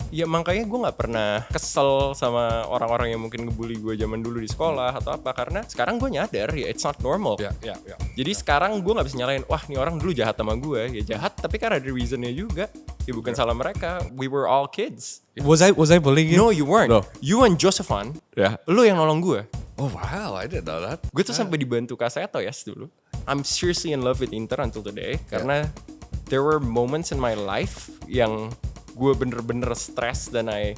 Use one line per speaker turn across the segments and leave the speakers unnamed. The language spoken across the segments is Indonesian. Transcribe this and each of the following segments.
Ya makanya gue gak pernah kesel sama orang-orang yang mungkin ngebully gue zaman dulu di sekolah atau apa. Karena sekarang gue nyadar ya it's not normal. Jadi sekarang gue gak bisa nyalain, wah nih orang dulu jahat sama gue. Ya jahat tapi kan ada reasonnya juga. Ya bukan salah mereka. We were all kids.
Was I bullying you?
No, you weren't.
No.
You and Josephine, lu yang nolong gue.
Oh wow, I didn't know that.
Gue tuh sampai dibantu Kaseto ya dulu. I'm seriously in love with Inter until today. Karena there were moments in my life yang gue bener-bener stress dan I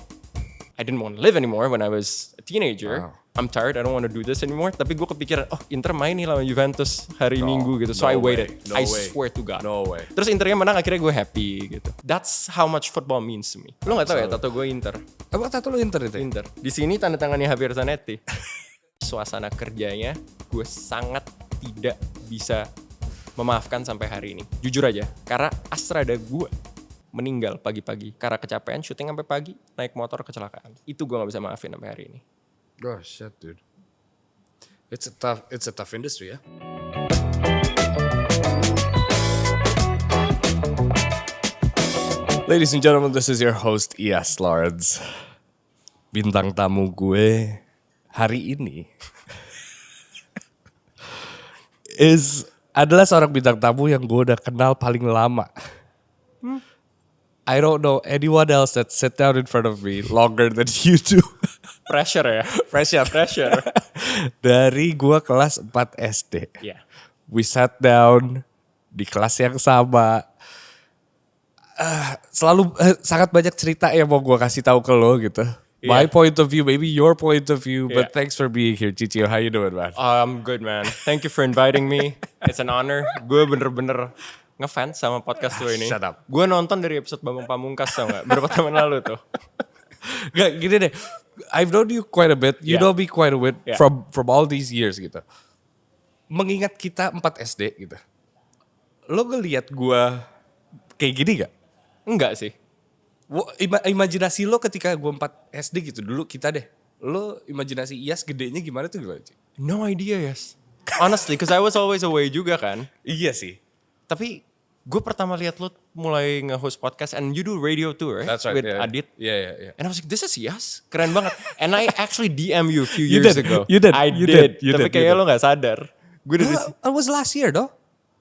didn't want to live anymore when I was a teenager.
Wow.
I'm tired, I don't want to do this anymore. Tapi gue kepikiran, Inter main nih lawan Juventus hari Minggu gitu. So I waited. I swear to God.
No way.
Terus Internya menang, akhirnya gue happy gitu. That's how much football means to me. Lo gak tahu ya tato gue Inter?
Emang tato lu Inter itu?
Inter. Di sini tanda tangannya Javier Zanetti. Suasana kerjanya gue sangat tidak bisa memaafkan sampai hari ini. Jujur aja, karena Astrada gue meninggal pagi-pagi karena kecapean syuting sampai pagi, naik motor kecelakaan. Itu gue gak bisa maafin sampai hari ini.
Oh shit, dude. It's a tough industry ya. Ladies and gentlemen, this is your host Iyas Lawrence. Bintang tamu gue hari ini adalah seorang bintang tamu yang gue udah kenal paling lama. I don't know anyone else that sit down in front of me longer than you do.
Pressure ya? Pressure.
Dari gue kelas 4 SD.
Yeah.
We sat down di kelas yang sama. Selalu sangat banyak cerita yang mau gue kasih tahu ke lo gitu. My point of view, maybe your point of view, but thanks for being here, Cicio. How you doing, man?
I'm good, man. Thank you for inviting me. It's an honor. Gue bener-bener ngefans sama podcast lo ini.
Shut up.
Gue nonton dari episode Bambang Pamungkas tau gak? Berapa tahun lalu tuh.
Gak, gini deh. I've known you quite a bit. You know me quite a bit from all these years gitu. Mengingat kita 4 SD gitu. Lo ngeliat gue kayak gini gak?
Enggak sih.
Imajinasi lo ketika gue 4 SD gitu dulu kita deh. Lo imajinasi Iyas gedenya gimana tuh gimana?
No idea, yes. Honestly, because I was always away juga kan.
Iya sih.
Tapi gue pertama lihat lo mulai nge-host podcast and you do radio too, right?
That's right.
With Adit.
Yeah.
And I was like, this is Iyas. Keren banget. And I actually DM you a few years ago.
You did.
Tapi kayaknya lo gak sadar. Gue dari
It was last year though.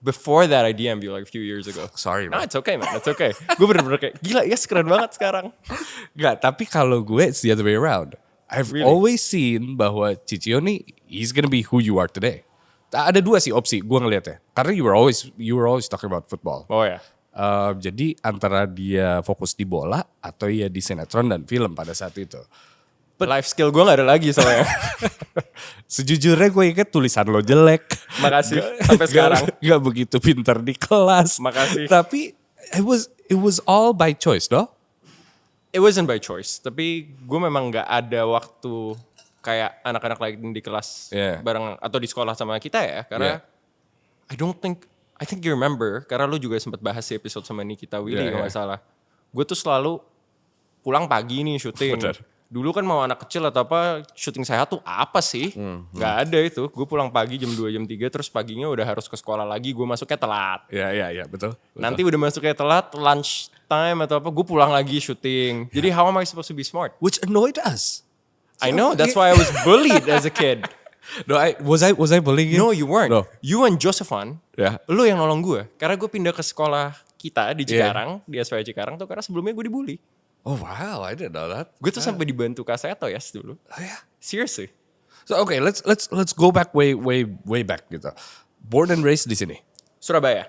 before that I DM'd you like a few years ago.
Sorry, man.
No, it's okay, man. It's okay. Gue bener-bener kayak, gila, Iyas keren banget sekarang.
Gak, tapi kalau gue it's the other way around. I've always seen bahwa Cicio nih, he's gonna be who you are today. Ada dua sih opsi gue ngeliatnya. Karena you were always talking about football.
Oh ya.
Jadi antara dia fokus di bola atau ya di sinetron dan film pada saat itu.
Life skill gue gak ada lagi soalnya.
Sejujurnya gue inget tulisan lo jelek.
Makasih. Sampai sekarang.
Gak begitu pinter di kelas.
Makasih.
Tapi it was all by choice, no?
It wasn't by choice. Tapi gue memang gak ada waktu kayak anak-anak lain di kelas bareng atau di sekolah sama kita ya. Karena I think you remember. Karena lu juga sempat bahas di episode sama Nikita Willy kalau gak salah. Gue tuh selalu pulang pagi nih syuting.
Bener.
Dulu kan mau anak kecil atau apa syuting sehat tuh apa sih? Gak ada itu. Gue pulang pagi jam 2 jam 3 terus paginya udah harus ke sekolah lagi. Gue masuknya telat.
Iya, betul.
Nanti udah masuknya telat, lunch time atau apa, gue pulang lagi syuting. Jadi how am I supposed to be smart?
Which annoyed us.
I know, that's why I was bullied as a kid.
No, was I bullying you?
No, you weren't.
No.
You and Josephine, lu yang nolong gue. Karena gue pindah ke sekolah kita di Cikarang, di SPI Cikarang tuh karena sebelumnya gue dibully.
Oh wow, I didn't know that.
Gue tuh sampai dibantu Kaseto ya dulu.
Oh yeah.
Seriously.
So okay, let's go back way back gitu. Born and raised di sini.
Surabaya.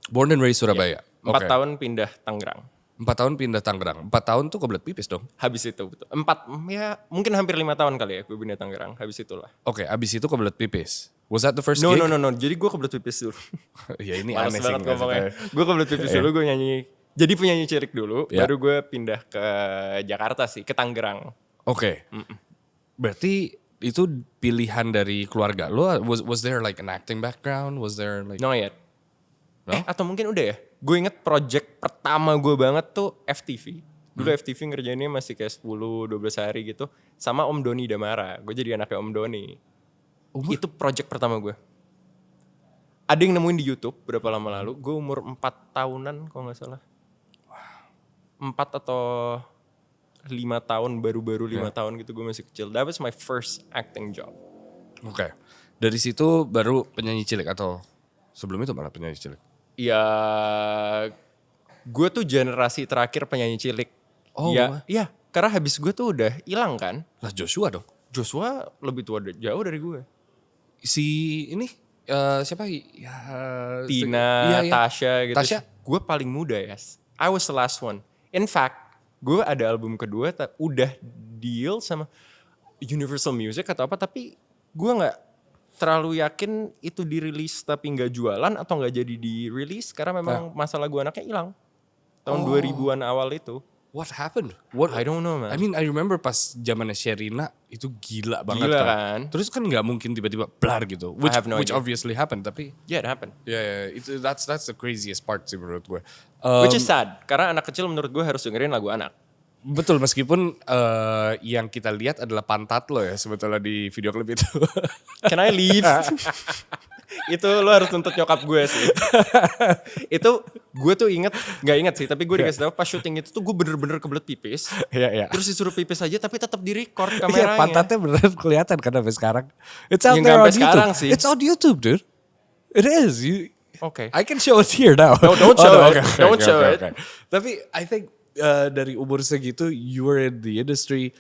Born and raised Surabaya.
4 tahun pindah Tangerang.
4 tahun pindah Tangerang. 4 tahun tuh kebelet pipis dong.
Habis itu betul. 4 ya mungkin hampir 5 tahun kali ya gue pindah Tangerang. Habis itulah.
Oke, habis itu kebelet pipis. Was that the first
No,
gig?
no. Jadi gue kebelet pipis dulu.
Ya ini
Males
aneh sih.
banget ngomongnya. Gue kebelet pipis dulu, gue nyanyi. Jadi penyanyi cilik dulu, baru gue pindah ke Jakarta sih, ke Tangerang.
Oke. Berarti itu pilihan dari keluarga lo? Was there like an acting background? Was there like...
No yet.
No?
Atau mungkin udah ya. Gue inget project pertama gue banget tuh FTV. Dulu FTV ngerjainnya masih kayak 10-12 hari gitu. Sama Om Doni Damara. Gue jadi anaknya Om Doni. Itu project pertama gue. Ada yang nemuin di YouTube berapa lama lalu. Gue umur 4 tahunan kalau gak salah. 4 atau 5 tahun, baru-baru 5 tahun gitu gue masih kecil. That was my first acting job.
Oke. Dari situ baru penyanyi cilik atau sebelum itu malah penyanyi cilik?
Ya, gue tuh generasi terakhir penyanyi cilik.
Oh,
ya, karena habis gue tuh udah hilang kan.
Lah Joshua dong.
Joshua lebih tua jauh dari gue.
Si ini siapa? Ya,
Tina, Tasha gitu.
Tasha?
Gue paling muda ya. I was the last one. In fact, gue ada album kedua udah deal sama Universal Music atau apa, tapi gue nggak terlalu yakin itu dirilis tapi nggak jualan atau nggak jadi dirilis karena memang masalah gue anaknya hilang tahun 2000-an awal itu.
What happened?
I don't know, man.
I mean, I remember pas zamannya Sherina itu gila banget
Gila kan?
Terus kan nggak mungkin tiba-tiba blar gitu. Which
idea.
obviously happened, tapi
Yeah, it happened.
Yeah, itu that's the craziest part sih menurut gue.
Which is sad, karena anak kecil menurut gue harus dengerin lagu anak.
Betul, meskipun yang kita lihat adalah pantat lo ya sebetulnya di video klip itu.
Can I leave? Itu lo harus tuntut nyokap gue sih. Itu gue tuh nggak inget sih, tapi gue dikasih tahu pas syuting itu tuh gue bener-bener kebelet pipis.
Iya.
Terus disuruh pipis aja tapi tetap di-record
Iya,
kameranya.
pantatnya beneran kelihatan kan sampai sekarang. It's out
Ya,
there
nggak
on
sampai
YouTube.
sekarang sih.
It's on YouTube, dude. It is.
Okay.
I can show it here now.
No, don't show it. Don't show it.
Tapi I think dari umur segitu you were in the industry,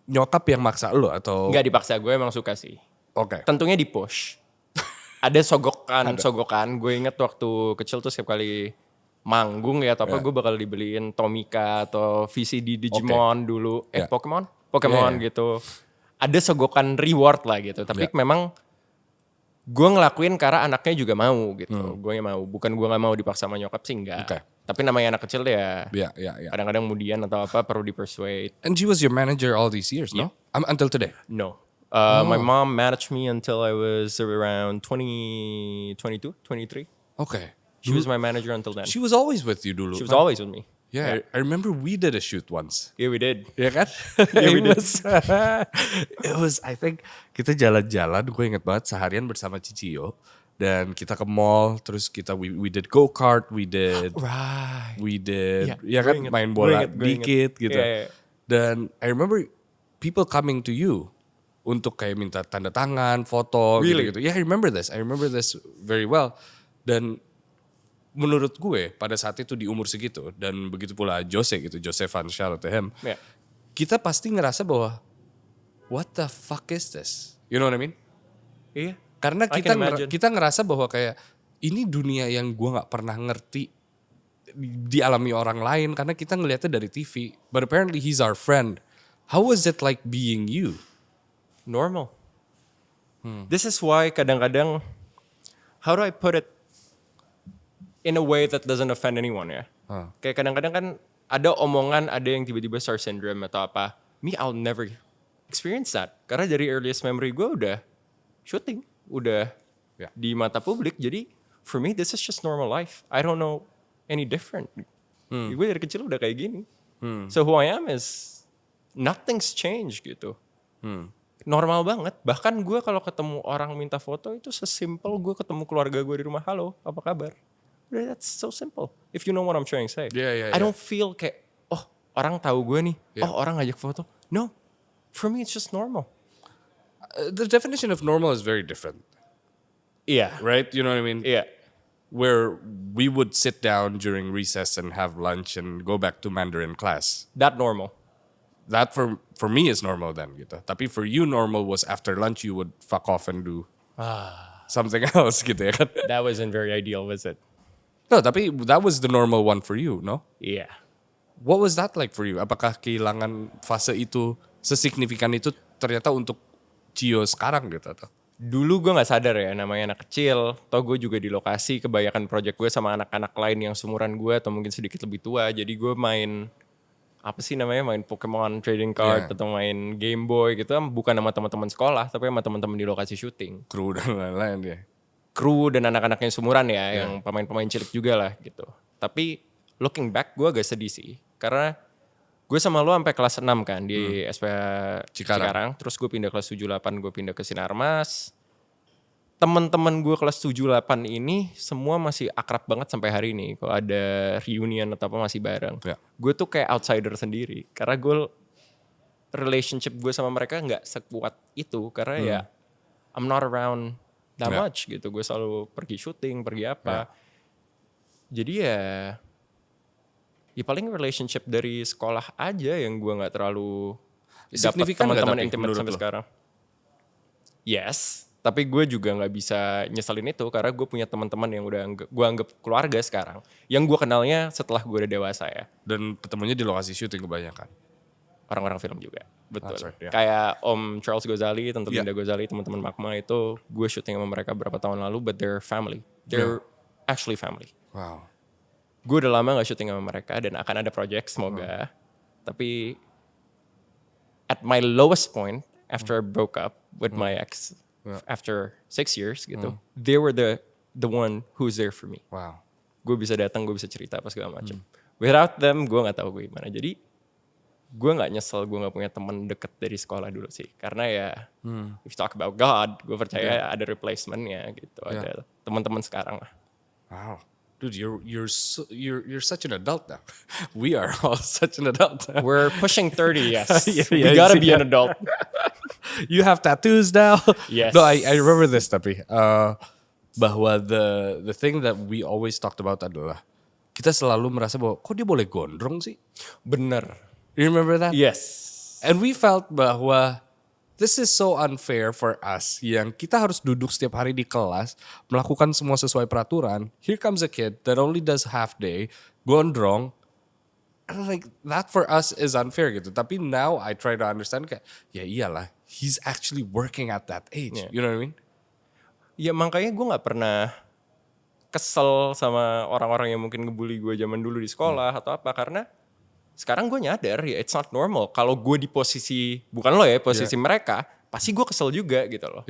nyokap yang maksa lo atau?
Nggak dipaksa, gue emang suka sih.
Oke.
Tentunya di push. Ada sogokan. Gue inget waktu kecil tuh setiap kali manggung ya atau apa gue bakal dibeliin Tomica atau VCD Digimon dulu. Pokemon gitu. Ada sogokan reward lah gitu. Tapi memang gue ngelakuin karena anaknya juga mau gitu. Gue mau. Bukan gue gak mau dipaksa sama nyokap sih, enggak.
Okay.
Tapi namanya anak kecil ya.
Yeah.
Kadang-kadang kemudian atau apa perlu di-persuade.
And she was your manager all these years, no? Until today?
No. My mom managed me until I was around 22, 23.
Okay.
She was my manager until then.
She was always with you dulu.
She was always with me.
Yeah, I remember we did a shoot once.
Yeah, we did.
Ya kan?
Yeah, we did.
It was, I think, kita jalan-jalan, gue inget banget seharian bersama Cicio. Dan kita ke mall, terus we did go-kart, we did, ya kan, main bola dikit gitu.
Yeah.
Dan I remember people coming to you untuk kayak minta tanda tangan, foto gitu-gitu. Yeah, I remember this very well. Dan menurut gue pada saat itu di umur segitu dan begitu pula Josevan, shout out to him.
Yeah.
Kita pasti ngerasa bahwa what the fuck is this? You know what I mean?
Iya.
Karena kita ngerasa bahwa kayak ini dunia yang gue nggak pernah ngerti dialami orang lain karena kita ngelihatnya dari TV. But apparently he's our friend. How was it like being you?
Normal. This is why kadang-kadang, how do I put it in a way that doesn't offend anyone ya? Kayak kadang-kadang kan ada omongan, ada yang tiba-tiba star syndrome atau apa. Me, I'll never experience that. Karena dari earliest memory gue udah shooting, udah di mata publik. Jadi for me, this is just normal life. I don't know any different. Gue dari kecil udah kayak gini. So who I am is nothing's changed gitu. Normal banget. Bahkan gue kalau ketemu orang minta foto itu sesimpel gue ketemu keluarga gue di rumah. Halo, apa kabar? That's so simple. If you know what I'm trying to say. I don't feel kayak, oh orang tahu gue nih. Oh orang ngajak foto. No. For me it's just normal.
The definition of normal is very different.
Yeah.
Right? You know what I mean?
Yeah.
Where we would sit down during recess and have lunch and go back to Mandarin class.
That normal.
That for me is normal then gitu. Tapi for you normal was after lunch you would fuck off and do something else gitu ya kan.
That wasn't very ideal, was it?
No, tapi that was the normal one for you, no?
Yeah.
What was that like for you? Apakah kehilangan fase itu sesignifikan itu ternyata untuk Cio sekarang gitu atau?
Dulu gue gak sadar ya namanya anak kecil. Toh gue juga di lokasi kebanyakan project gue sama anak-anak lain yang seumuran gue atau mungkin sedikit lebih tua. Jadi gue main apa sih namanya, main Pokemon trading card atau main Game Boy gitu kan, bukan sama teman-teman sekolah tapi sama teman-teman di lokasi syuting.
Kru dan lain-lain ya.
Kru dan anak-anaknya seumuran ya, yang pemain-pemain cilik juga lah gitu. Tapi looking back gue agak sedih sih. Karena gue sama lo sampai kelas 6 kan di SPH Cikarang. Terus gue pindah kelas 7-8, gue pindah ke Sinarmas. teman-teman gue kelas 7-8 ini semua masih akrab banget sampai hari ini. Kalau ada reunion atau apa masih bareng. Gue tuh kayak outsider sendiri. Karena gue relationship gue sama mereka nggak sekuat itu. Karena ya I'm not around that much gitu. Gue selalu pergi syuting, pergi apa. Jadi ya paling relationship dari sekolah aja yang gue nggak terlalu dapat teman-teman intimate sampai sekarang. Yes. Tapi gue juga gak bisa nyeselin itu karena gue punya teman-teman yang udah gue anggap keluarga sekarang. Yang gue kenalnya setelah gue udah dewasa ya.
Dan ketemunya di lokasi syuting kebanyakan.
Orang-orang film juga, betul.
Right,
Kayak Om Charles Gozali, Tante Linda Gozali, teman-teman Magma itu gue syuting sama mereka berapa tahun lalu, but they're family. They're actually family.
Wow.
Gue udah lama gak syuting sama mereka dan akan ada project semoga. Tapi at my lowest point after I broke up with my ex, after 6 years gitu, they were the one who's there for me.
Wow.
Gue bisa datang, gue bisa cerita apa segala macam. Without them, gue nggak tahu gue gimana. Jadi gue nggak nyesel gue nggak punya teman deket dari sekolah dulu sih. Karena ya, if you talk about God, gue percaya ada replacementnya gitu. Ada teman-teman sekarang lah.
Wow. Dude, you're such an adult now. We are all such an adult now.
We're pushing 30, yes. We gotta be an adult.
You have tattoos now.
Yes.
No, I remember this tapi bahwa the thing that we always talked about adalah kita selalu merasa bahwa kok dia boleh gondrong sih?
Bener.
You remember that?
Yes.
And we felt bahwa this is so unfair for us yang kita harus duduk setiap hari di kelas melakukan semua sesuai peraturan. Here comes a kid that only does half day, gondrong. And like that for us is unfair gitu. Tapi now I try to understand kayak ya iyalah, he's actually working at that age. You know what I mean?
Ya makanya gue gak pernah kesel sama orang-orang yang mungkin ngebully gue zaman dulu di sekolah atau apa. Karena sekarang gue nyadar ya it's not normal. Kalau gue di posisi, bukan lo ya, posisi mereka, pasti gue kesel juga gitu loh.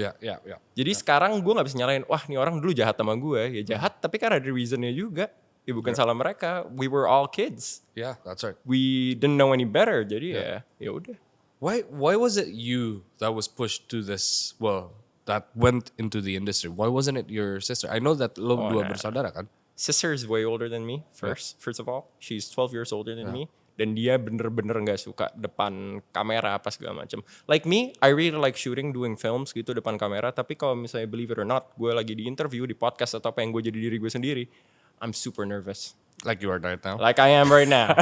Jadi sekarang gue gak bisa nyalain, wah nih orang dulu jahat sama gue. Ya jahat tapi kan ada reasonnya juga. Ya bukan salah mereka. We were all kids.
Yeah, that's right.
We didn't know any better. Jadi ya udah.
Why was it you that was pushed to this? Well, that went into the industry. Why wasn't it your sister? I know that lo dua bersaudara kan.
Sister is way older than me. First of all, she's 12 years older than me. Dan dia bener-bener nggak suka depan kamera apa segala macam. Like me, I really like shooting, doing films gitu depan kamera. Tapi kalau misalnya believe it or not, gue lagi di interview, di podcast atau apa yang gue jadi diri gue sendiri, I'm super nervous.
Like you are right now?
Like I am right now.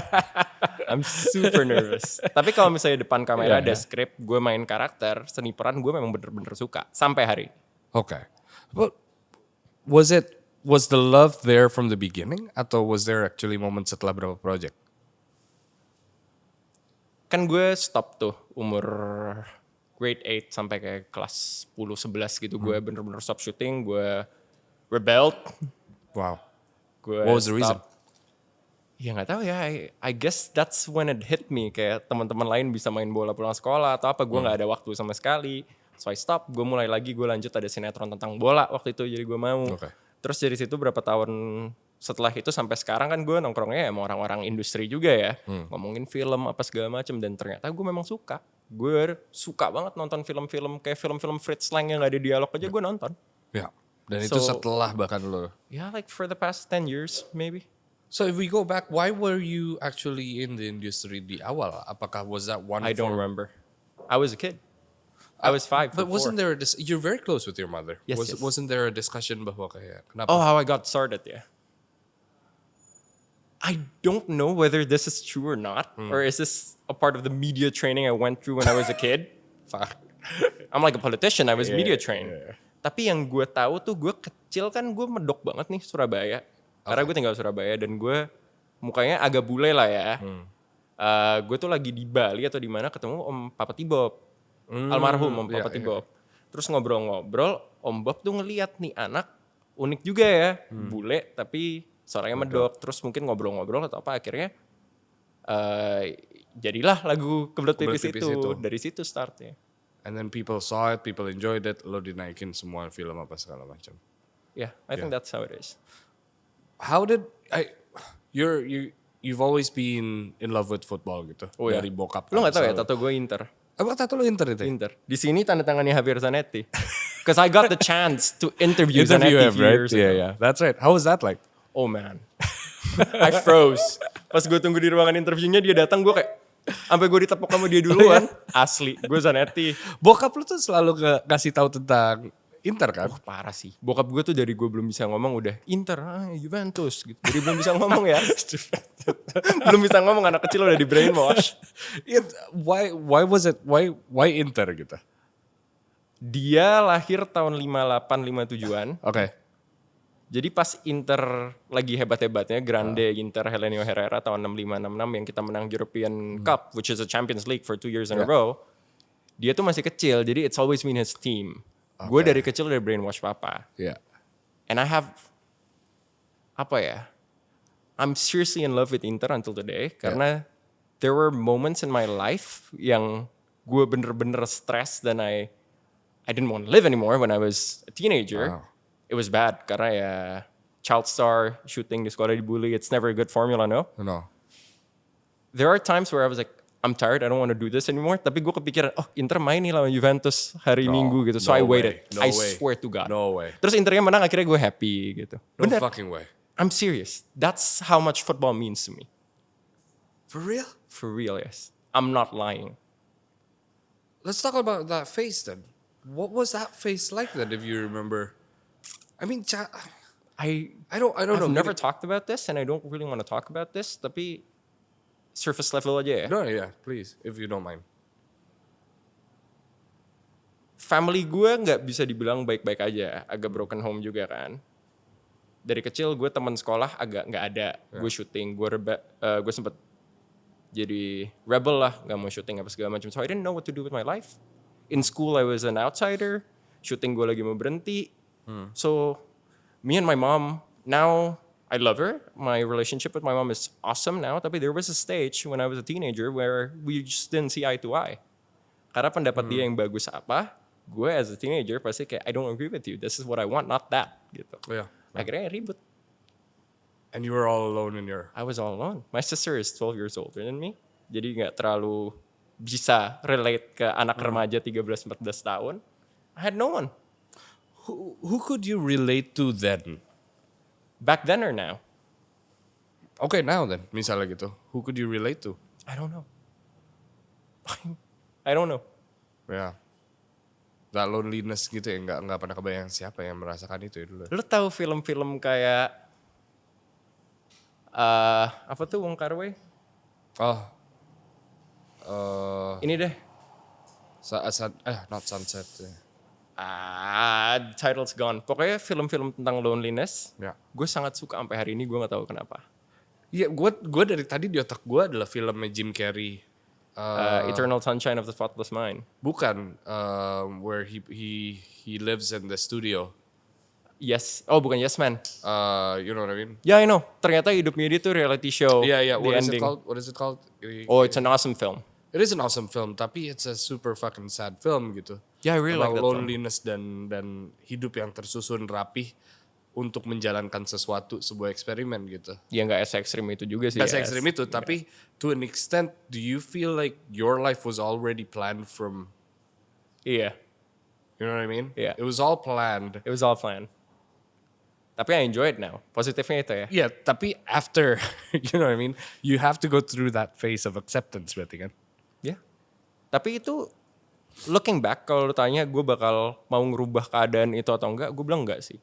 I'm super nervous. Tapi kalau misalnya depan kamera ada skrip, gue main karakter, seni peran gue memang bener-bener suka. Sampai hari.
Okay. But was the love there from the beginning? Atau was there actually moment setelah berapa project?
Kan gue stop tuh umur grade 8 sampai kayak kelas 10-11 gitu. Gue bener-bener stop shooting, gue rebelled.
Wow.
What
was the reason?
Ya nggak tahu ya. I guess that's when it hit me. Kayak teman-teman lain bisa main bola pulang sekolah atau apa. Gue nggak ada waktu sama sekali. So I stop. Gue mulai lagi. Gue lanjut ada sinetron tentang bola waktu itu. Jadi gue mau. Terus dari situ berapa tahun setelah itu sampai sekarang kan gue nongkrongnya sama orang-orang industri juga ya. Ngomongin film apa segala macam. Dan ternyata gue memang suka. Gue suka banget nonton film-film. Kayak film-film Fritz Lang yang gak ada dialog aja gue nonton.
Ya. Dan itu setelah bahkan lo.
Yeah, like for the past 10 years maybe.
So if we go back, why were you actually in the industry di awal? Apakah was that one?
I don't remember. I was a kid. I was 5.
But wasn't there you're very close with your mother.
Yes,
Wasn't there a discussion bahwa kayak kenapa?
Oh, how I got started, yeah. I don't know whether this is true or not, or is this a part of the media training I went through when I was a kid? I'm like a politician, I was media trained. Tapi yang gue tahu tuh gue kecil kan gue medok banget nih Surabaya. Karena gue tinggal Surabaya dan gue mukanya agak bule lah ya. Gue tuh lagi di Bali atau di mana ketemu Om Papa Tibob. Almarhum Om Papa Tibob. Terus ngobrol-ngobrol, Om Bob tuh ngeliat nih anak unik juga ya. Bule tapi suaranya medok. Terus mungkin ngobrol-ngobrol atau apa akhirnya jadilah lagu Kebelet Pipis itu. Dari situ startnya.
And then people saw it, people enjoyed it, lo dinaikin semua film apa segala macam.
Yeah, I think that's how it is.
How did you've always been in love with football gitu dari bokap?
Lo nggak tahu ya tato gue Inter.
Emang tato lu Inter itu?
Inter. Di sini tanda tangannya Javier Zanetti. Because I got the chance to interview Zanetti a
him,
few
right?
years ago.
Yeah. That's right. How was that like?
Oh man. I froze. Pas gue tunggu di ruangan interviewnya dia datang, gue kayak sampai gue ditepok sama dia duluan. Asli, gue Zanetti.
Bokap lu tuh selalu ngasih tahu tentang Inter kan?
Oh parah sih. Bokap gue tuh dari gue belum bisa ngomong udah Inter, Juventus gitu. Jadi belum bisa ngomong ya. Belum bisa ngomong, anak kecil udah di brainwash.
Why was it? Why Inter gitu?
Dia lahir tahun 58 57-an.
Oke.
Jadi pas Inter lagi hebat-hebatnya, Grande Inter Helenio Herrera tahun 65 66 yang kita menang European Cup, which is a Champions League for 2 years in a row. Dia tuh masih kecil, jadi it's always been his team. Gue dari kecil udah brainwash papa.
Yeah.
And I have, I'm seriously in love with Inter until today. Karena there were moments in my life yang gue bener-bener stress dan I didn't want to live anymore when I was a teenager.
Wow.
It was bad karena ya child star, shooting di sekolah dibully. It's never a good formula, no?
No.
There are times where I was like, I'm tired, I don't want to do this anymore. Tapi gue kepikiran, Inter main nih lawan Juventus hari Minggu gitu. So I waited. I swear to God.
No way.
Terus Internya menang, akhirnya gue happy gitu.
No
Bener.
fucking way.
I'm serious. That's how much football means to me.
For real?
For real, yes. I'm not lying.
Let's talk about that face then. What was that face like then, if you remember? I mean, I don't know.
I've never talked about this and I don't really want to talk about this. Tapi surface level aja ya.
No, yeah, please, if you don't mind.
Family gue nggak bisa dibilang baik-baik aja, agak broken home juga kan. Dari kecil gue teman sekolah agak nggak ada, gue syuting, gue sempet jadi rebel lah, nggak mau syuting apa segala macam. So I didn't know what to do with my life. In school I was an outsider, syuting gue lagi mau berhenti. So me and my mom now. I love her. My relationship with my mom is awesome now. Tapi there was a stage when I was a teenager where we just didn't see eye to eye. Karena pendapat dia yang bagus apa, gue as a teenager pasti kayak I don't agree with you. This is what I want, not that. Gitu.
Yeah.
Akhirnya ribut.
And you were all alone in your...
I was all alone. My sister is 12 years older than me. Jadi gak terlalu bisa relate ke anak remaja 13-14 tahun. I had no one.
Who could you relate to then?
Back then or now?
Okay, now then, misalnya gitu. Who could you relate to?
I don't know. I don't know.
Yeah. That loneliness gitu ya, nggak pernah kebayang siapa yang merasakan itu ya dulu.
Lu tahu film-film kayak apa tuh Wong Kar-wai? Ini deh.
Not Sunset.
Title's gone. Pokoknya film-film tentang loneliness.
Ya.
Gue sangat suka sampai hari ini, gue nggak tahu kenapa.
Iya, gue dari tadi di otak gue adalah filmnya Jim Carrey.
Eternal Sunshine of the Spotless Mind.
Bukan, where he lives in the studio.
Yes. Oh, bukan Yes Man.
You know what I mean?
Yeah, I know. Ternyata hidupnya dia tuh reality show.
Yeah.
The ending.
What is it called?
Oh, it's an awesome film.
It is an awesome film, tapi it's a super fucking sad film gitu.
Yeah, I really like that film.
Loneliness dan hidup yang tersusun rapih untuk menjalankan sesuatu, sebuah eksperimen gitu.
Ya nggak ekstrim itu juga sih.
Gak se-ekstrim itu, tapi to an extent, do you feel like your life was already planned from...
Iya.
You know what I mean?
Yeah.
It was all planned.
It was all planned. Tapi I enjoy it now. Positifnya itu ya.
Yeah, tapi after, you know what I mean? You have to go through that phase of acceptance berarti kan?
Ya. Tapi itu looking back, kalau lu tanya gue bakal mau ngerubah keadaan itu atau enggak, gue bilang enggak sih.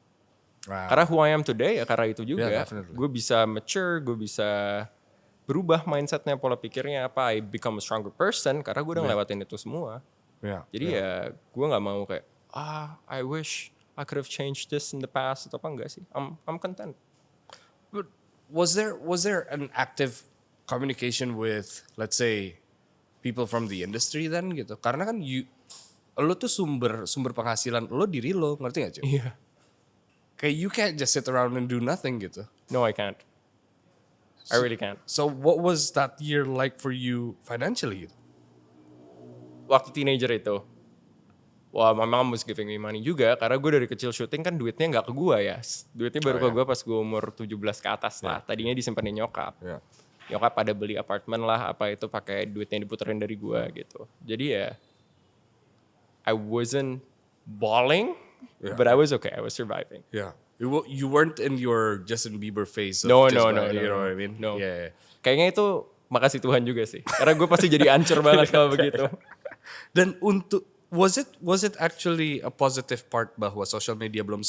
Wow.
Karena who I am today ya karena itu juga.
Yeah, definitely.
Gue bisa mature, gue bisa berubah mindsetnya, pola pikirnya apa. I become a stronger person karena gue udah ngelewatin itu semua.
Yeah.
Jadi ya gue gak mau kayak, I wish I could have changed this in the past atau apa, enggak sih. I'm content.
But was there an active communication with, let's say, people from the industry then gitu? Karena kan lo tuh sumber penghasilan lo diri lo, ngerti gak cuy?
Iya.
Kayak you can't just sit around and do nothing gitu.
No, I can't. I really can't.
So what was that year like for you financially gitu?
Waktu teenager itu, wah my mom was giving me money juga. Karena gue dari kecil syuting kan duitnya gak ke gue ya. Duitnya baru ke gue pas gue umur 17 ke atas lah. Tadinya disimpanin nyokap. Nyokap pada beli apartemen lah, apa itu pakai duit yang diputerin dari gue gitu. Jadi ya I wasn't bawling, but I was okay. I was surviving.
Yeah. You weren't in your Justin Bieber phase.
No.
You know what I mean?
No.
Yeah.
Kayaknya itu makasih Tuhan juga sih. Karena gue pasti jadi ancur banget kalau begitu.
Dan was it actually a positive part bahwa social media belum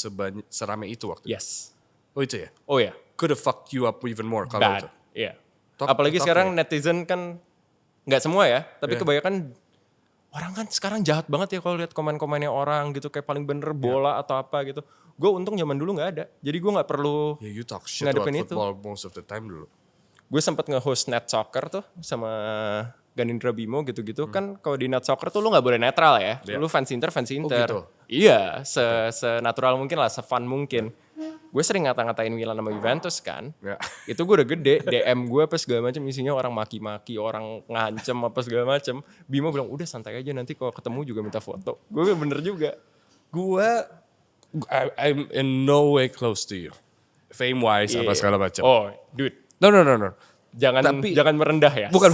seramai itu waktu itu?
Yes.
Oh itu ya?
Oh ya.
Could have fucked you up even more kalau
Bad.
itu.
Iya. Apalagi sekarang netizen kan nggak semua ya, tapi kebanyakan orang kan sekarang jahat banget ya kalau lihat komen-komennya orang gitu kayak paling bener bola atau apa gitu. Gue untung zaman dulu nggak ada, jadi gue nggak perlu
you talk shit about football most of the time dulu.
Gue sempat nge-host Net Soccer tuh sama Ganindra Bimo gitu-gitu kan. Kalau di Net Soccer tuh lu nggak boleh netral ya, lu fans Inter.
Oh, gitu?
Iya, se-natural mungkin lah, se-fun mungkin. Gue sering ngata-ngatain Milan sama Juventus kan. Itu gue udah gede, DM gue apa segala macam isinya orang maki-maki, orang ngancem apa segala macam. Bimo bilang udah santai aja, nanti kalau ketemu juga minta foto. Gue bener juga.
I'm in no way close to you. Fame wise apa segala macam.
Oh, dude.
No.
Jangan merendah ya.
Bukan.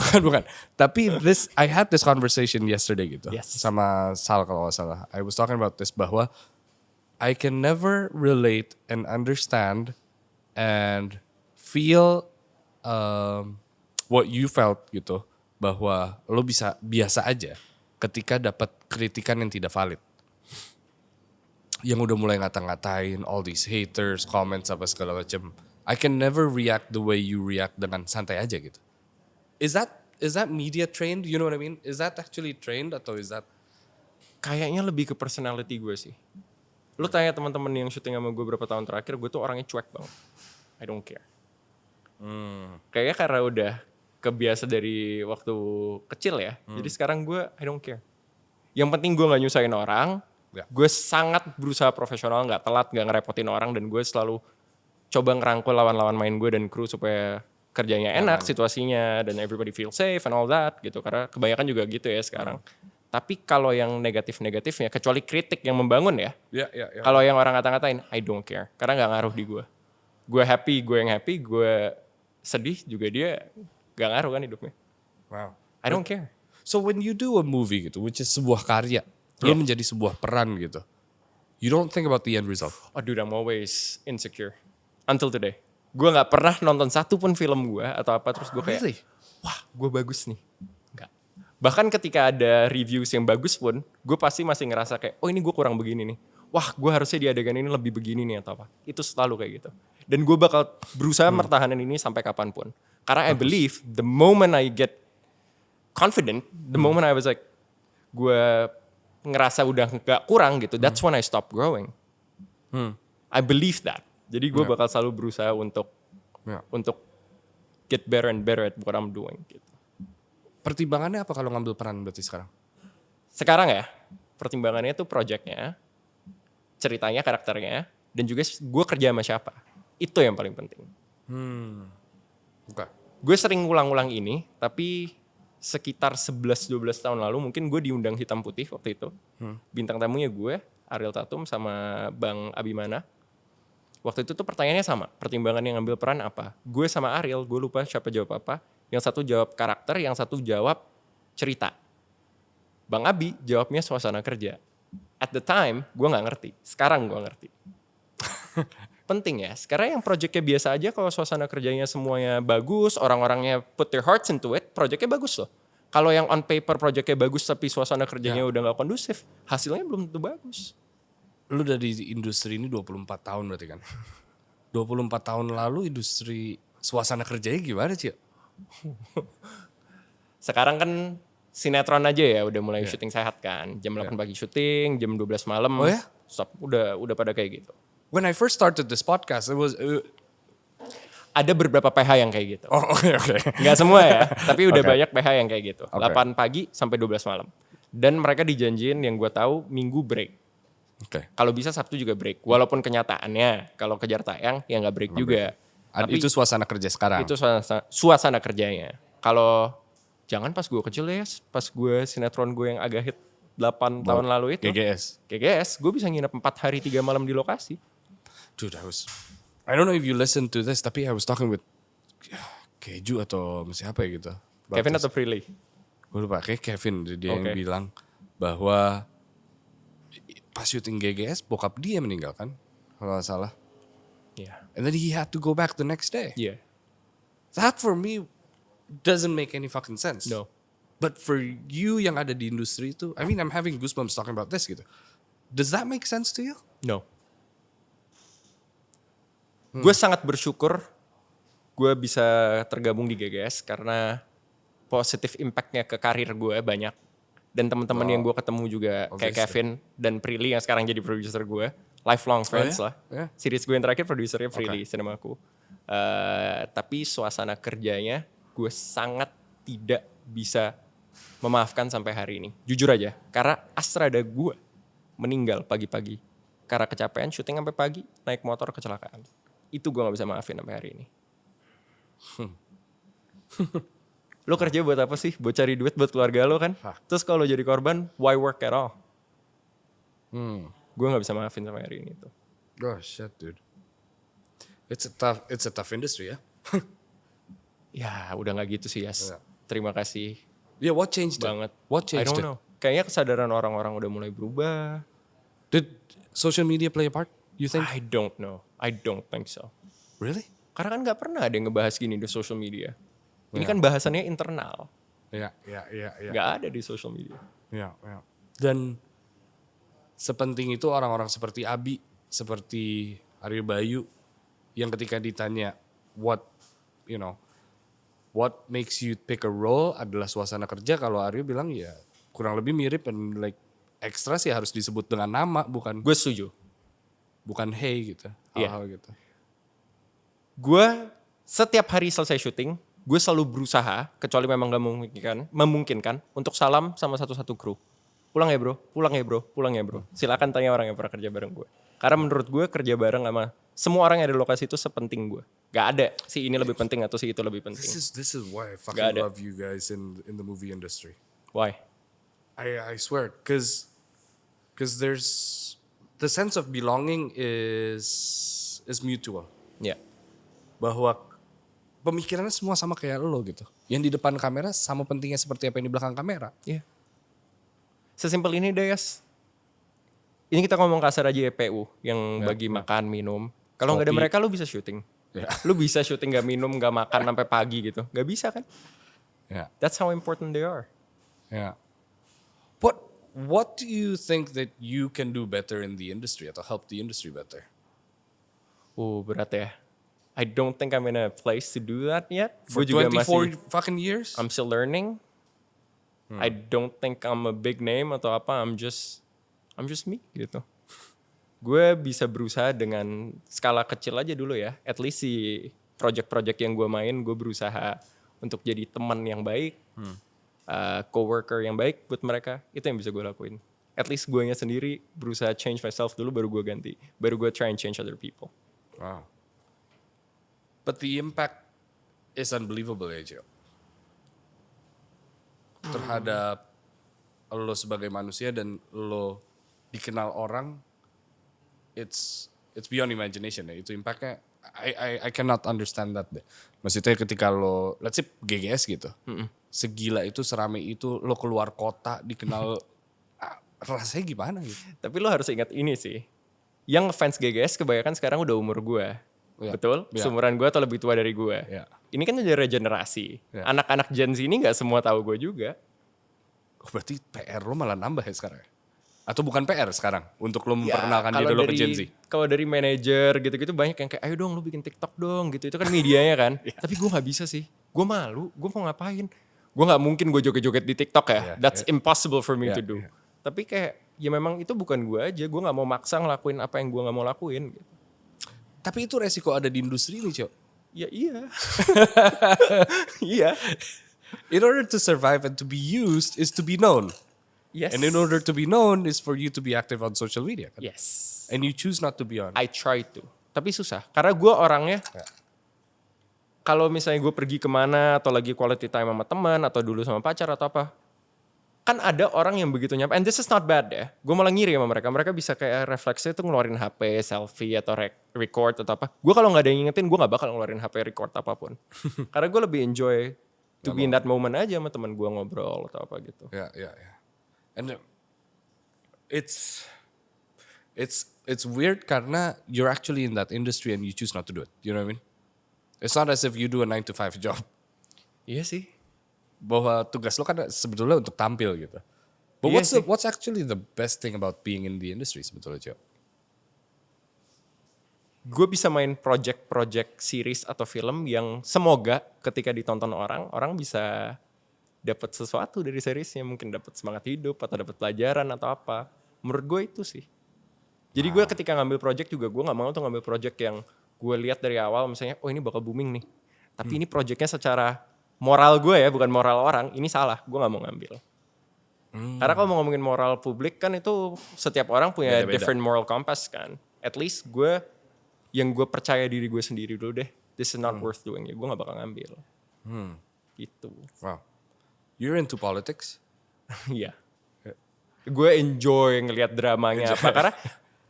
Tapi I had this conversation yesterday gitu.
Yes.
Sama Sal kalau nggak salah. I was talking about this bahwa I can never relate and understand and feel what you felt gitu. Bahwa lo bisa biasa aja ketika dapat kritikan yang tidak valid. Yang udah mulai ngata-ngatain, all these haters, comments apa segala macam. I can never react the way you react dengan santai aja gitu. Is that media trained? You know what I mean? Is that actually trained atau is that?
Kayaknya lebih ke personality gue sih. Lu tanya teman-teman yang syuting sama gue berapa tahun terakhir, gue tuh orangnya cuek banget. I don't care. Kayaknya karena udah kebiasa dari waktu kecil ya. Jadi sekarang gue I don't care. Yang penting gue gak nyusahin orang. Gue sangat berusaha profesional, gak telat, gak ngerepotin orang. Dan gue selalu coba ngerangkul lawan-lawan main gue dan kru supaya kerjanya enak situasinya. Dan everybody feel safe and all that gitu. Karena kebanyakan juga gitu ya sekarang. Tapi kalau yang negatif-negatifnya, kecuali kritik yang membangun ya. Kalau yang orang ngata-ngatain, I don't care. Karena gak ngaruh di gue. Gue happy, gue yang happy. Gue sedih juga dia gak ngaruh kan hidupnya.
Wow.
I don't care.
So when you do a movie gitu, which is sebuah karya. Lo menjadi sebuah peran gitu. You don't think about the end result.
Oh dude, I'm always insecure. Until today. Gue gak pernah nonton satu pun film gue atau apa. Terus gue kayak, wah gue bagus nih. Enggak. Bahkan ketika ada reviews yang bagus pun, gue pasti masih ngerasa kayak, oh ini gue kurang begini nih. Wah gue harusnya di adegan ini lebih begini nih atau apa. Itu selalu kayak gitu. Dan gue bakal berusaha mertahanin ini sampai kapanpun. Karena I believe the moment I get confident, the moment I was like, gue ngerasa udah gak kurang gitu, that's when I stop growing. I believe that. Jadi gue bakal selalu berusaha untuk get better and better at what I'm doing. Gitu.
Pertimbangannya apa kalau ngambil peran berarti sekarang?
Sekarang ya, pertimbangannya tuh projectnya, ceritanya, karakternya, dan juga gue kerja sama siapa. Itu yang paling penting. Gue sering ngulang-ngulang ini, tapi sekitar 11-12 tahun lalu mungkin gue diundang Hitam Putih waktu itu. Bintang tamunya gue, Ariel Tatum sama Bang Abimana. Waktu itu tuh pertanyaannya sama, pertimbangan yang ngambil peran apa. Gue sama Ariel, gue lupa siapa jawab apa. Yang satu jawab karakter, yang satu jawab cerita. Bang Abi jawabnya suasana kerja. At the time, gue gak ngerti. Sekarang gue ngerti. Penting ya, sekarang yang proyeknya biasa aja kalau suasana kerjanya semuanya bagus, orang-orangnya put their hearts into it, proyeknya bagus loh. Kalau yang on paper proyeknya bagus tapi suasana kerjanya udah gak kondusif, hasilnya belum tentu bagus.
Lu udah di industri ini 24 tahun berarti kan? 24 tahun lalu industri suasana kerjanya gimana Cio?
Sekarang kan sinetron aja ya udah mulai syuting sehat kan. Jam 8 pagi syuting, jam 12 malam.
Oh ya?
Stop, udah pada kayak gitu.
When I first started this podcast, it was...
Ada beberapa PH yang kayak gitu.
Oh oke.
Nggak semua ya, tapi udah banyak PH yang kayak gitu. 8 pagi sampai 12 malam. Dan mereka dijanjiin yang gue tahu Minggu break. Kalau bisa Sabtu juga break. Walaupun kenyataannya kalau kejar tayang ya nggak break juga.
Tapi itu suasana kerja sekarang?
Itu suasana kerjanya. Kalau jangan pas gue kecil ya, pas gue sinetron gue yang agak hit 8 tahun lalu itu. GGS, gue bisa nginep 4 hari 3 malam di lokasi.
Dude, I don't know if you listen to this, tapi I was talking with Keju atau siapa ya gitu.
Kevin atau Prilly?
Gue lupa, kayak Kevin. Dia yang bilang bahwa pas syuting GGS bokap dia meninggal kan kalau nggak salah.
Yeah.
And then he had to go back the next day.
Yeah.
That for me doesn't make any fucking sense.
No.
But for you yang ada di industri itu, I mean I'm having goosebumps talking about this gitu. Does that make sense to you?
No. Gue sangat bersyukur gue bisa tergabung di GGS karena positive impact-nya ke karir gue banyak. Dan teman-teman yang gue ketemu juga kayak Kevin dan Prilly yang sekarang jadi produser gue. Lifelong friends lah. Yeah. Series gue yang terakhir produsernya Prilly Cinemaku. Tapi suasana kerjanya gue sangat tidak bisa memaafkan sampai hari ini. Jujur aja. Karena Astrada gue meninggal pagi-pagi. Karena kecapean syuting sampai pagi, naik motor kecelakaan. Itu gue gak bisa maafin sampai hari ini. Lo kerja buat apa sih? Buat cari duit buat keluarga lo kan? Terus kalau jadi korban, why work at all? Gue gak bisa maafin sampai hari ini tuh.
Oh shit dude. It's a tough industry ya.
Ya udah gak gitu sih Yas. Terima kasih.
Yeah, what changed
banget.
What changed
I don't know. Kayaknya kesadaran orang-orang udah mulai berubah.
Did social media play a part, you think?
I don't know. I don't think so.
Really?
Karena kan gak pernah ada yang ngebahas gini di social media. Ini kan bahasannya internal.
Iya.
Gak ada di social media.
Iya. Dan sepenting itu orang-orang seperti Abi, seperti Aryo Bayu, yang ketika ditanya what makes you pick a role adalah suasana kerja. Kalau Aryo bilang ya kurang lebih mirip, and like ekstra sih harus disebut dengan nama, bukan.
Gue setuju.
Bukan hey gitu, hal-hal gitu.
Gue setiap hari selesai syuting, gue selalu berusaha, kecuali memang gak memungkinkan untuk salam sama satu-satu kru. Pulang ya bro. Silakan tanya orang yang pernah kerja bareng gue. Karena menurut gue kerja bareng sama semua orang yang ada di lokasi itu sepenting gue. Gak ada si ini lebih penting atau si itu lebih penting.
This is why I fucking love you guys in the movie industry.
Why?
I swear, because there's the sense of belonging is mutual.
Ya. Yeah.
Bahwa pemikirannya semua sama kayak lo gitu. Yang di depan kamera sama pentingnya seperti apa yang di belakang kamera.
Iya. Yeah. Sesimpel ini deh, Yas. Ini kita ngomong kasar aja ya, PU yang bagi makan, minum. Kalau nggak ada mereka, lu bisa syuting. Yeah. Lu bisa syuting nggak minum, nggak makan sampai pagi gitu. Nggak bisa kan?
Yeah.
That's how important they are.
Yeah. What do you think that you can do better in the industry atau help the industry better?
Berat ya. I don't think I'm in a place to do that yet.
For 24 fucking years?
I'm still learning. I don't think I'm a big name atau apa. I'm just me gitu. Gue bisa berusaha dengan skala kecil aja dulu ya. At least si project-project yang gue main, gue berusaha untuk jadi teman yang baik, coworker yang baik buat mereka. Itu yang bisa gue lakuin. At least guenya sendiri berusaha change myself dulu, baru gue ganti. Baru gue try and change other people.
Wow. But the impact is unbelievable ya, Jo. Terhadap lo sebagai manusia dan lo dikenal orang, it's beyond imagination ya. Itu impactnya, I cannot understand that deh. Maksudnya ketika lo, let's say GGS gitu, segila itu, serame itu, lo keluar kota dikenal, rasanya gimana gitu.
Tapi lo harus ingat ini sih, yang fans GGS kebanyakan sekarang udah umur gue. Yeah. Betul? Yeah. Seumuran gue atau lebih tua dari gue. Yeah. Ini kan udah regenerasi. Yeah. Anak-anak Gen Z ini gak semua tahu gue juga.
Berarti PR lo malah nambah ya sekarang? Atau bukan PR sekarang? Untuk lo memperkenalkan diri lo ke Gen Z?
Kalau dari manajer gitu-gitu banyak yang kayak, ayo dong lo bikin TikTok dong gitu. Itu kan medianya kan. Yeah. Tapi gue gak bisa sih. Gue malu. Gue mau ngapain? Gue gak mungkin gue joget-joget di TikTok ya. Yeah. That's impossible for me to do. Yeah. Tapi kayak, ya memang itu bukan gue aja. Gue gak mau maksa ngelakuin apa yang gue gak mau lakuin gitu.
Tapi itu resiko ada di industri ini, Cok.
Ya iya. Iya.
In order to survive and to be used is to be known.
Yes.
And in order to be known is for you to be active on social media. Kan?
Yes.
And you choose not to be on.
I try to. Tapi susah. Karena gue orangnya, kalau misalnya gue pergi kemana atau lagi quality time sama teman atau dulu sama pacar atau apa, kan ada orang yang begitu nyampe, and this is not bad ya, gue malah ngiri sama mereka. Mereka bisa kayak refleksnya tuh ngeluarin HP, selfie atau record atau apa. Gue kalau gak ada yang ngingetin, gue gak bakal ngeluarin HP record apapun. Karena gue lebih enjoy to be in that moment aja sama teman gue ngobrol atau apa gitu.
Ya. And it's it's weird karena you're actually in that industry and you choose not to do it. You know what I mean? It's not as if you do a 9 to 5 job.
Iya sih.
Bahwa tugas lo kan sebetulnya untuk tampil gitu. But what's actually the best thing about being in the industry sebetulnya, Cio?
Gue bisa main project series atau film yang semoga ketika ditonton orang bisa dapat sesuatu dari seriesnya, mungkin dapat semangat hidup atau dapat pelajaran atau apa. Menurut gue itu sih. Jadi gue ketika ngambil project juga gue nggak mau tuh ngambil project yang gue lihat dari awal misalnya, oh ini bakal booming nih. Tapi ini projectnya secara moral gue ya, bukan moral orang, ini salah. Gue nggak mau ngambil. Karena kalau mau ngomongin moral publik kan itu setiap orang punya different moral compass kan. At least yang gue percaya diri gue sendiri dulu deh. This is not worth doing ya. Gue gak bakal ngambil. Gitu.
Wow. You're into politics?
Iya. Gue enjoy ngelihat dramanya apa. Karena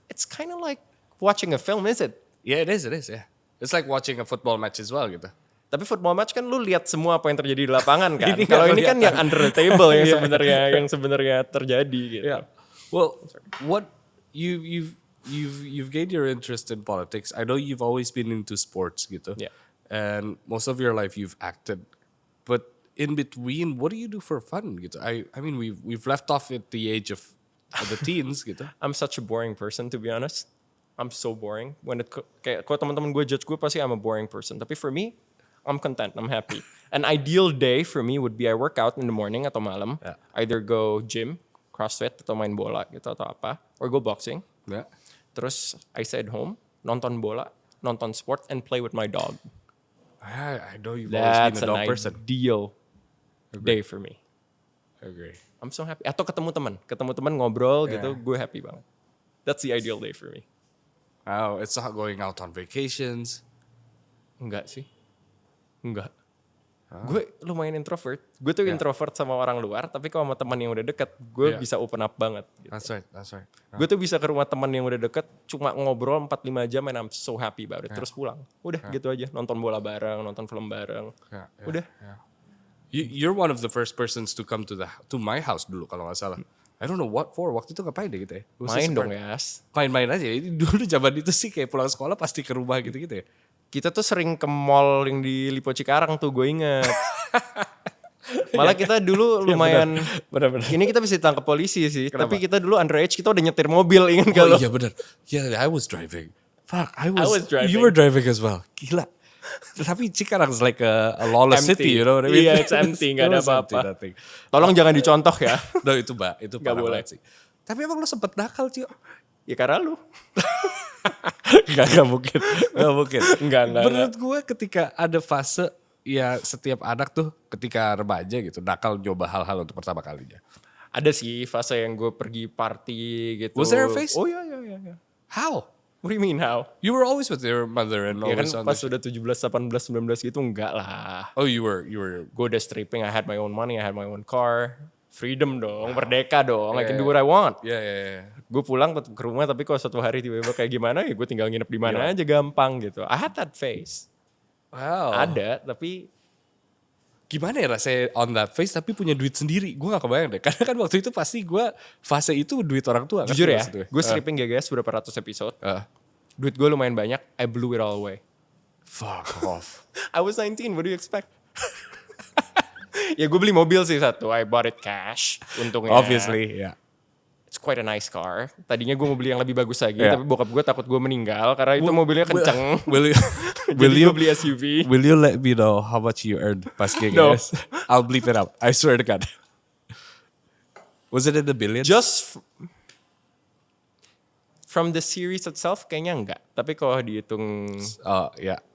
it's kind of like watching a film, is it?
Yeah, it is. Yeah. It's like watching a football match as well gitu.
Tapi football match kan lu lihat semua apa yang terjadi di lapangan kan. Kalau ini kan yang under the table yang sebenarnya terjadi gitu.
Yeah. Well, what you've gained your interest in politics. I know you've always been into sports gitu.
Yeah.
And most of your life you've acted. But in between, what do you do for fun gitu? I mean we've left off at the age of the teens gitu.
I'm such a boring person to be honest. I'm so boring. Kayak kalau teman-teman gue judge gue pasti I'm a boring person. Tapi for me, I'm content. I'm happy. An ideal day for me would be I work out in the morning atau malam.
Yeah.
Either go gym, CrossFit atau main bola gitu atau apa. Or go boxing.
Yeah.
Terus I stay at home, nonton bola, nonton sport, and play with my dog.
I know you've always been a dog person.
That's an ideal day for me.
Agree.
I'm so happy. Atau ketemu teman ngobrol gitu, gue happy banget. That's the ideal day for me.
Oh, it's not going out on vacations.
Enggak sih. Enggak. Gue lumayan introvert. Gue tuh introvert sama orang luar, tapi kalau sama teman yang udah deket, gue bisa open up banget. Gitu.
That's right.
Gue tuh bisa ke rumah teman yang udah deket, cuma ngobrol 4-5 jam and I'm so happy about it. Terus pulang. Udah gitu aja. Nonton bola bareng, nonton film bareng. Udah.
You're one of the first persons to come to my house dulu kalau nggak salah. I don't know what for. Waktu itu ngapain deh gitu ya?
Main dong ya.
Main-main aja. Dulu zaman itu sih kayak pulang sekolah pasti ke rumah gitu-gitu ya.
Kita tuh sering ke mall yang di Lipo Cikarang tuh, gue inget. Malah kita dulu lumayan,
bener.
Ini kita bisa ditangkap polisi sih. Kenapa? Tapi kita dulu underage, kita udah nyetir mobil, ingat gak lo?
Iya bener. Yeah, I was driving. Fuck, I was
driving.
You were driving as well. Gila. Tapi Cikarang is like a lawless city, you know what I mean?
Iya, it's empty, gak ada apa-apa. Tolong jangan dicontoh ya.
No, itu
gak boleh
sih. Tapi emang lo sempet nakal, Cio?
Ya karena lu.
Gak mungkin.
Enggak.
Menurut gue ketika ada fase, ya setiap anak tuh ketika remaja gitu, nakal nyoba hal-hal untuk pertama kalinya.
Ada sih fase yang gue pergi party gitu.
Was there a phase?
Oh iya.
How?
What do you mean how?
You were always with your mother and
ya
always
kan pas udah 17, 18, 19 gitu enggak lah.
Oh you were.
Gue udah stripping, I had my own money, I had my own car. Freedom dong, merdeka dong, I can do what I want.
Yeah.
Gue pulang tetap ke rumah, tapi kalau suatu hari tiba-tiba kayak gimana ya gue tinggal nginep di mana aja gampang gitu. I had that phase.
Wow.
Ada, tapi
gimana ya rasanya on that phase tapi punya duit sendiri? Gue gak kebayang deh. Karena kan waktu itu pasti gue fase itu duit orang tua.
Jujur ya, gue stripping GGS berapa ratus episode. Duit gue lumayan banyak, I blew it all away.
Fuck off.
I was 19, what do you expect? Ya gue beli mobil sih satu, I bought it cash untungnya.
Obviously, yeah.
It's quite a nice car. Tadinya gue mau beli yang lebih bagus lagi, tapi bokap gue takut gue meninggal karena itu mobilnya kenceng. Will you beli SUV?
Will you let me know how much you earned pas GGS?
No.
I'll bleep it out. I swear to God. Was it in the billions?
Just from the series itself kayaknya enggak. Tapi kalau dihitung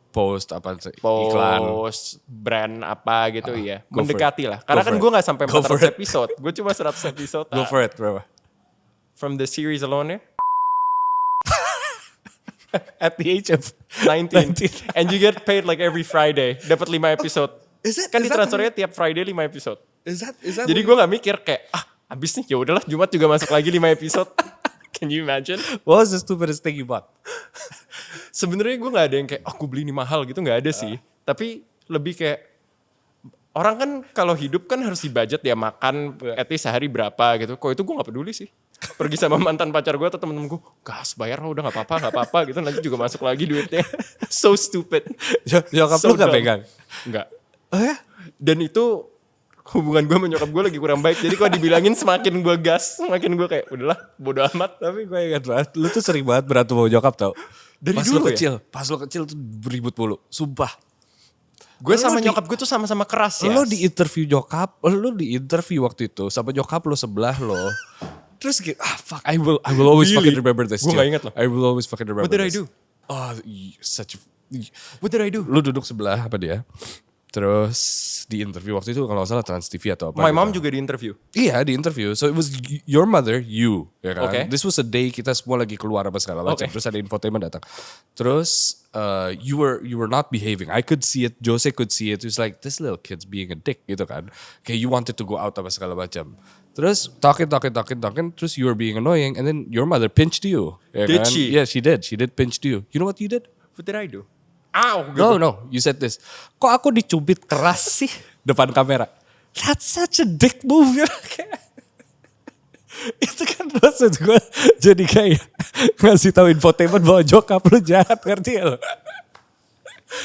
post iklan,
brand apa gitu ya.
Go
Mendekati lah. Karena kan gue gak sampai 400 episode. Gue cuma 100 episode.
Go for it, bro.
From the series alone ya.
At the age of
19. And you get paid like every Friday. Dapat 5 episode. Kan ditransfernya tiap Friday 5 episode.
Is that
Jadi gue gak mikir kayak, habis nih ya udahlah Jumat juga masuk lagi 5 episode. Can you imagine?
What was the stupidest thing you bought?
Sebenarnya gue nggak ada yang kayak aku beli ini mahal gitu, nggak ada sih. Tapi lebih kayak orang kan kalau hidup kan harus dibudget ya makan at least sehari berapa gitu. Kok itu gue nggak peduli sih. pergi sama mantan pacar gue atau temen-temen gue, gas bayar lah udah nggak apa-apa gitu, nanti juga masuk lagi duitnya. So stupid.
Nyokap lu gak pegang?
Enggak.
Oh ya?
Dan itu hubungan gue sama nyokap gue lagi kurang baik. Jadi kalau dibilangin semakin gue gas, semakin gue kayak udahlah bodo amat.
Tapi gue ingat banget, lu tuh sering banget berantem sama nyokap tau.
Dari
pas
dulu
lu kecil, pas lu kecil tuh beribut mulu, sumpah.
Gue sama nyokap gue tuh sama-sama keras ya.
Lu di interview nyokap, lu di interview waktu itu sama nyokap lu sebelah lo. Terus gitu, fuck, I will always
Really?
fucking remember this.
Gue gak inget loh.
I will always fucking remember
What did I
this.
do?
Oh,
What did I do?
lu duduk sebelah apa dia? Terus di interview waktu itu kalau gak salah Trans TV atau apa.
My
gitu.
mom juga di interview.
Iya di interview. So it was your mother, you. Ya kan?
Okay.
This was a day kita semua lagi keluar apa segala macam.
Okay.
Terus ada infotainment datang. Terus you were not behaving. I could see it. Jose could see it. It was like this little kid's being a dick gitu kan. Kayak you wanted to go out apa segala macam. Terus talking. Terus you were being annoying. And then your mother pinched you. Ya
Did
kan?
she?
Yeah, she did. She did pinch you. You know what you did?
What did I do? Ow! Gitu.
No. You said this. Kok aku dicubit keras sih depan kamera? That's such a dick move. Itu kan maksud gue jadi kayak ngasih tahu infotainment bahwa nyokap lu jahat, ngerti ya lo?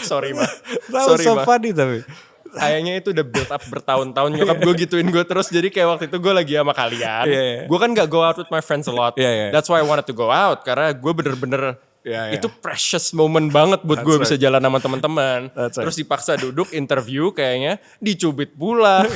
Sorry ma.
That was
Sorry
so
ma.
funny tapi.
Kayaknya itu udah build up bertahun-tahun nyokap gue gituin gue terus. Jadi kayak waktu itu gue lagi sama kalian.
Yeah.
Gue kan gak go out with my friends a lot.
Yeah.
That's why I wanted to go out. Karena gue bener-bener
Yeah.
itu precious moment banget buat gue bisa jalan sama teman-teman.
That's right.
Terus dipaksa duduk interview kayaknya dicubit pula.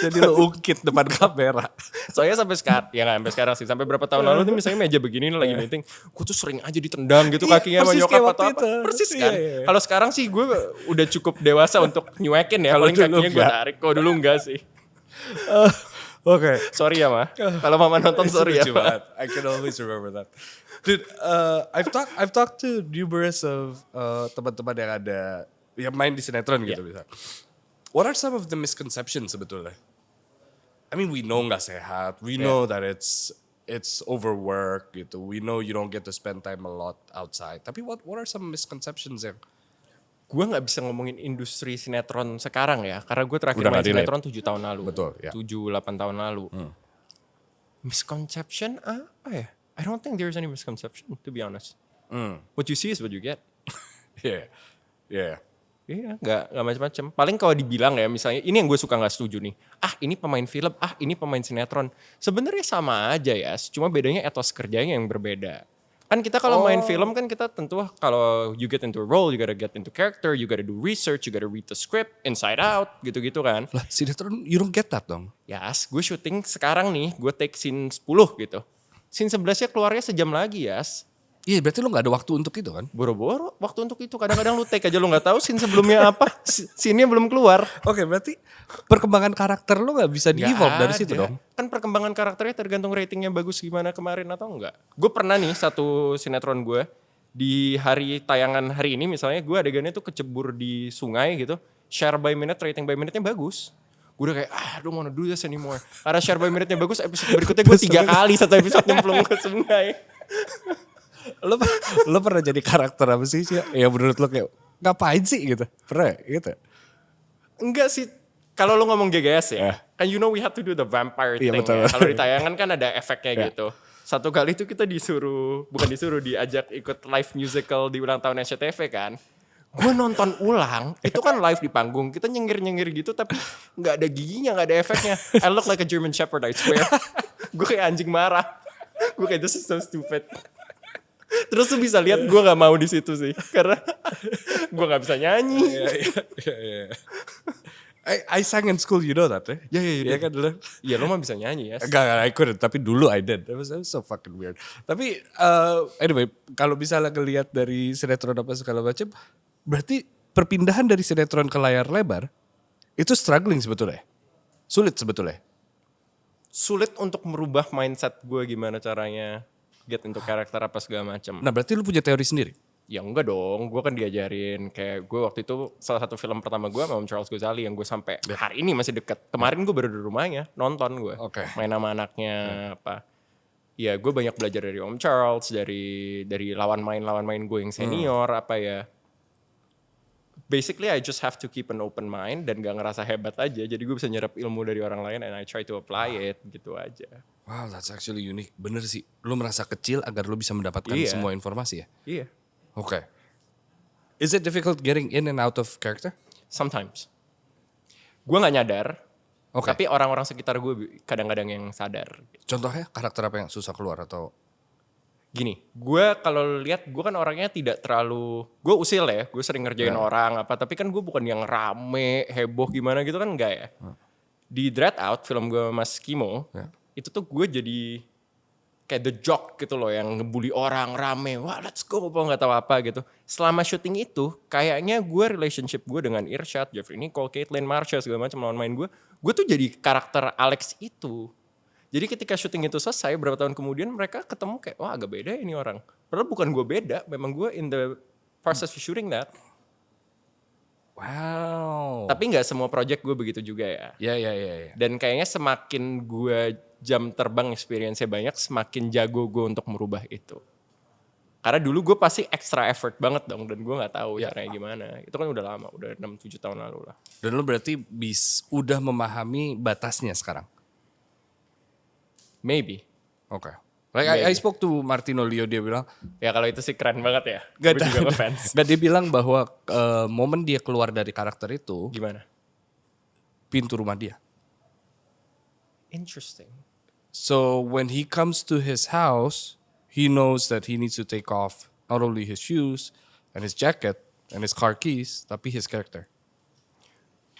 Jadi lu ungkit depan kamera.
Soalnya sampai sekarang, ya gak sampai sekarang sih. Sampai berapa tahun lalu tuh misalnya meja begini lagi meeting. Gue tuh sering aja ditendang gitu kakinya sama
persis
nyokap
kayak
atau
waktu
apa.
itu.
Persis kan.
Iya.
Kalau sekarang sih gue udah cukup dewasa untuk nyuekin ya.
Kalau
Paling
dulu
kakinya gue
enggak.
tarik. Kalau dulu enggak sih.
Oke.
Sorry ya ma. Kalau mama nonton sorry ya
Lucu
ma.
banget. I can always remember that. Dude, I've talked to numerous of teman-teman yang ada yang main di sinetron gitu bisa. What are some of the misconceptions sebetulnya? I mean, we know nggak sehat. We know that it's overwork gitu. We know you don't get to spend time a lot outside. Tapi what are some misconceptions yang
Gue gak bisa ngomongin industri sinetron sekarang ya. Karena gue terakhir
Udah
main
nggak relate.
sinetron 7 tahun lalu.
Betul, ya.
7-8 tahun lalu. Misconception apa ya? I don't think there's any misconception to be honest. What you see is what you get.
Yeah.
Iya, nggak macam-macam. Paling kalau dibilang ya, misalnya ini yang gue suka nggak setuju nih. Ini pemain film, ini pemain sinetron. Sebenarnya sama aja ya, cuma bedanya etos kerjanya yang berbeda. Kan kita kalau main film kan kita tentu kalau you get into a role, you gotta get into character, you gotta do research, you gotta read the script inside out, gitu-gitu kan.
Lah sinetron you don't get that dong.
Yas, gue syuting sekarang nih, gue take scene 10 gitu. Scene 11-nya keluarnya sejam lagi, Yas.
Iya berarti lu gak ada waktu untuk itu kan?
Boro-boro waktu untuk itu. Kadang-kadang lu take aja lu gak tahu scene sebelumnya apa. Scene-nya belum keluar.
Oke, berarti perkembangan karakter lu gak bisa di-evolve dari situ
Nggak ada.
dong?
Kan perkembangan karakternya tergantung ratingnya bagus gimana kemarin atau enggak. Gue pernah nih satu sinetron gue. Di hari tayangan hari ini misalnya gue adegannya tuh kecebur di sungai gitu. Share by minute, rating by minute-nya bagus. Gue udah kayak, I don't wanna do this anymore. Karena share by minute-nya bagus, episode berikutnya gue 3 kali satu episode nyemplung ke sungai.
Lo pernah jadi karakter apa sih yang menurut lo kayak ngapain sih gitu? Pernah gitu?
Enggak sih. Kalau lo ngomong GGS ya,
Yeah.
kan you know we have to do the vampire
Iya,
thing
betul.
ya. Kalau di tayangan kan ada efeknya
Yeah.
gitu. Satu kali itu kita diajak ikut live musical di ulang tahun SCTV kan. Gue nonton ulang, itu kan live di panggung. Kita nyengir-nyengir gitu tapi gak ada giginya, gak ada efeknya. I look like a German Shepherd, I swear. Gue kayak anjing marah. Gue kayak this is so stupid. Terus lu bisa lihat gue gak mau di situ sih. Karena gue gak bisa nyanyi.
Iya. I sang in school, you know that eh?
Iya,
Iya kan dulu?
Iya lo mah bisa nyanyi ya.
Enggak, I couldn't. Tapi dulu I did. That was so fucking weird. Tapi anyway, kalau misalnya ngelihat dari sinetron apa segala macam, berarti perpindahan dari sinetron ke layar lebar itu struggling sebetulnya. Sulit sebetulnya.
Sulit untuk merubah mindset gue gimana caranya get into karakter apa segala macam.
Nah berarti lu punya teori sendiri?
Ya enggak dong, gue kan diajarin. Kayak gue waktu itu salah satu film pertama gue sama Om Charles Ghazali yang gue sampai hari ini masih deket. Kemarin gue baru di rumahnya, nonton gue.
Oke.
Main sama anaknya apa. Ya gue banyak belajar dari Om Charles, dari lawan main gue yang senior apa ya. Basically I just have to keep an open mind dan gak ngerasa hebat aja. Jadi gue bisa nyerap ilmu dari orang lain and I try to apply it gitu aja.
Wow, that's actually unique. Bener sih, lu merasa kecil agar lu bisa mendapatkan semua informasi ya?
Iya.
Okay. Is it difficult getting in and out of character?
Sometimes. Gue gak nyadar,
Okay.
tapi orang-orang sekitar gue kadang-kadang yang sadar.
Contohnya karakter apa yang susah keluar atau?
Gini, gue kalau lihat gue kan orangnya tidak terlalu, gue usil ya, gue sering ngerjain orang apa, tapi kan gue bukan yang rame, heboh gimana gitu kan enggak ya. Di Dread Out, film gue Mas Kimo, itu tuh gue jadi kayak the jock gitu loh, yang ngebully orang rame, wah let's go, apa nggak tahu apa gitu. Selama syuting itu, kayaknya gue relationship gue dengan Irsyad, Jeffrey Nicole, Caitlin, Marsha segala macam lawan main gue tuh jadi karakter Alex itu. Jadi ketika syuting itu selesai, berapa tahun kemudian mereka ketemu kayak, wah agak beda ini orang. Padahal bukan gue beda, memang gue in the process of shooting that.
Wow.
Tapi nggak semua project gue begitu juga ya.
Ya.
Dan kayaknya semakin gue jam terbang experience-nya banyak, semakin jago gue untuk merubah itu. Karena dulu gue pasti extra effort banget dong, dan gue nggak tahu caranya gimana. Itu kan udah lama, udah 6-7 tahun lalu lah.
Dan lu berarti udah memahami batasnya sekarang?
Maybe.
Okay. Like I spoke to Martino Leo, dia bilang,
ya kalau itu sih keren banget ya. Gue juga ngefans.
Gak, dia bilang bahwa momen dia keluar dari karakter itu,
gimana?
Pintu rumah dia.
Interesting.
So when he comes to his house, he knows that he needs to take off not only his shoes and his jacket and his car keys, tapi his character.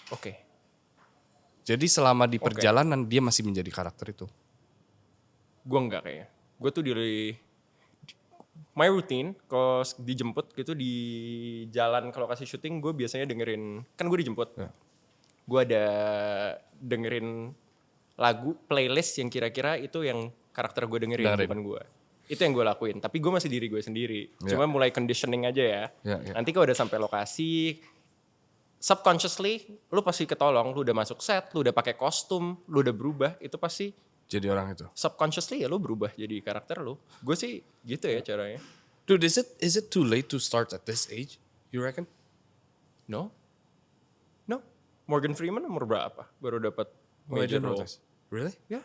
Oke.
Jadi selama di perjalanan dia masih menjadi karakter itu.
Gue enggak kayaknya. Gue tuh my routine kalau dijemput gitu di jalan ke lokasi syuting, gue biasanya dengerin, kan gue dijemput. Gue ada dengerin lagu, playlist yang kira-kira itu yang karakter gue dengerin bukan gue. Itu yang gue lakuin, tapi gue masih diri gue sendiri. Cuma mulai conditioning aja ya. Nanti kalau udah sampai lokasi, subconsciously lu pasti ketolong, lu udah masuk set, lu udah pakai kostum, lu udah berubah, itu pasti
jadi orang itu.
Subconsciously ya lu berubah jadi karakter lu. Gue sih gitu ya caranya.
Dude, is it too late to start at this age? You reckon?
No. Morgan Freeman umur berapa? Baru dapat major role.
Really?
Ya.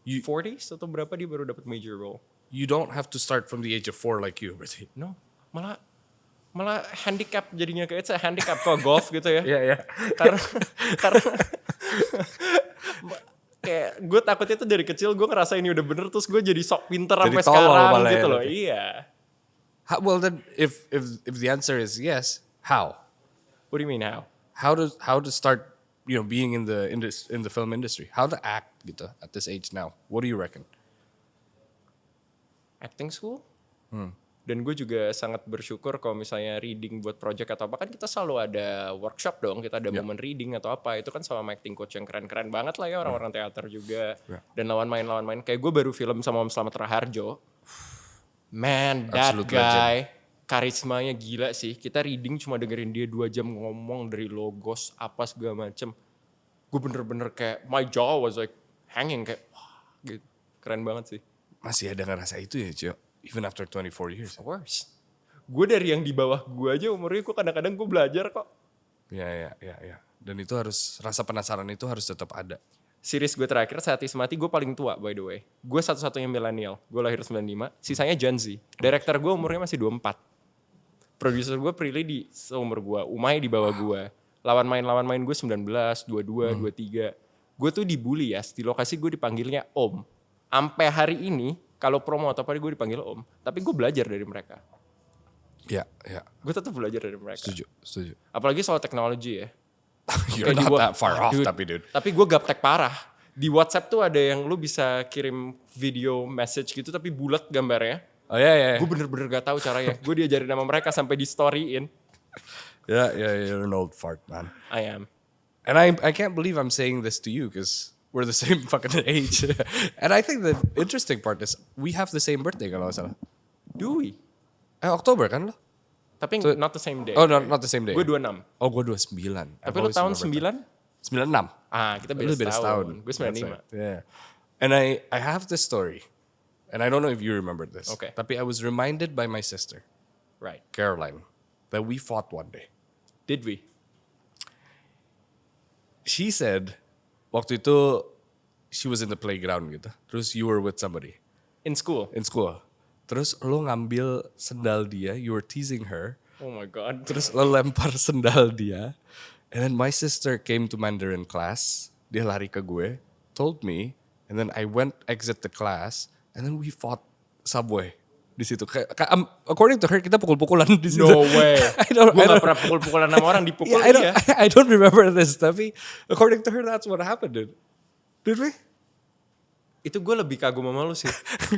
40s atau berapa dia baru dapat major role?
You don't have to start from the age of 4 like you, berarti.
No. Malah handicap jadinya, kayak it's a handicap kok golf gitu ya.
Iya.
Karena kayak gue takutnya tuh dari kecil gue ngerasa ini udah bener, terus gue jadi sok pinter sampai sekarang gitu loh. Iya.
Well then, if the answer is yes, how?
What do you mean how?
How to start, being in the film industry? How to act gitu at this age now? What do you reckon?
Acting school? Dan gue juga sangat bersyukur kalau misalnya reading buat project atau apa, kan kita selalu ada workshop dong, kita ada momen reading atau apa, itu kan sama acting coach yang keren-keren banget lah ya, orang-orang teater juga. Dan lawan main. Kayak gue baru film sama Om Slamet Raharjo. Man, that absolute guy, karismanya gila sih. Kita reading cuma dengerin dia 2 jam ngomong dari logos, apa segala macem. Gue bener-bener kayak, my jaw was like hanging, kayak wah gitu. Keren banget sih.
Masih ada ngerasa itu ya, Cio? Even after 24 years.
Of course. Gue dari yang di bawah gue aja umurnya, gue kadang-kadang gue belajar kok.
Ya. Dan itu rasa penasaran itu harus tetap ada.
Series gue terakhir, Sehati Semati, gue paling tua by the way. Gue satu-satunya milenial. Gue lahir 95, sisanya Gen Z. Director gue umurnya masih 24. Producer gue Prilly di seumur gue, Umay di bawah gue. Lawan main gue 19, 22, 23. Gue tuh dibully ya, di lokasi gue dipanggilnya Om. Sampai hari ini, kalau promo atau apa gue dipanggil Om. Tapi gue belajar dari mereka.
Ya.
Gue tetap belajar dari mereka.
Setuju.
Apalagi soal teknologi ya.
You're not that far off, dude.
Tapi gue gaptek parah. Di WhatsApp tuh ada yang lu bisa kirim video message gitu tapi bulat gambarnya.
Oh ya.
Gue bener-bener gak tahu caranya. Gue diajarin sama mereka sampai di storyin.
Yeah, you're an old fart, man.
I am.
And I can't believe I'm saying this to you because we're the same fucking age. And I think the interesting part is we have the same birthday kalau nggak salah.
Do we?
Oktober kan lo?
Tapi not the same day.
Oh, not the same day.
Gue 26.
Oh, gue 29.
Tapi lo tahun 9?
96.
Kita beda setahun. Gue 95.
Right. Yeah. And I have this story. And I don't know if you remember this.
Okay.
Tapi I was reminded by my sister,
Right.
Caroline, that we fought one day.
Did we?
She said, waktu itu, she was in the playground gitu. Terus you were with somebody
In school.
in school. Terus lo ngambil sendal dia, you were teasing her.
Oh my god.
Terus lo lempar sendal dia. And then my sister came to Mandarin class. Dia lari ke gue, told me, and then I went exit the class, and then we fought Subway di situ. According to her, kita pukul-pukulan di situ.
No way.
Gue
Gue gak pernah pukul-pukulan sama orang, dipukul dia.
I don't remember this, tapi according to her, that's what happened, dude. Did we?
Itu gue lebih kagum sama lu sih.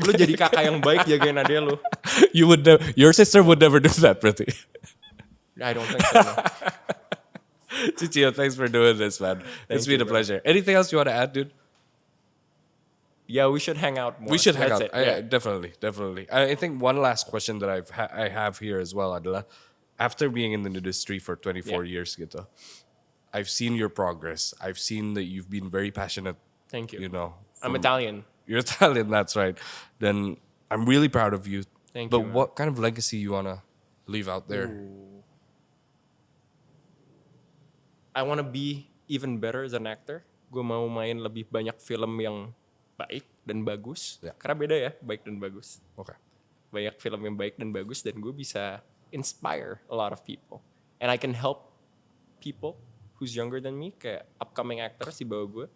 Lu jadi kakak yang baik jagain adek lu.
Your sister would never do that, berarti.
I don't think so. No.
Chichio, thanks for doing this, man. It's been a pleasure. Anything else you want to add, dude?
Yeah, we should hang out more.
We should hang out.
Yeah.
Definitely. I think one last question that I have here as well adalah, after being in the industry for 24 years gitu, I've seen your progress. I've seen that you've been very passionate.
Thank you.
You know,
I'm Italian.
You're Italian, that's right. Then I'm really proud of you.
Thank
but
you, man.
what kind of legacy you wanna leave out there?
I wanna be even better as an actor. Gue mau main lebih banyak film yang baik dan bagus.
Ya.
Karena beda ya, baik dan bagus.
Okay.
Banyak film yang baik dan bagus dan gue bisa inspire a lot of people. And I can help people who's younger than me, kayak upcoming actors di bawah gue,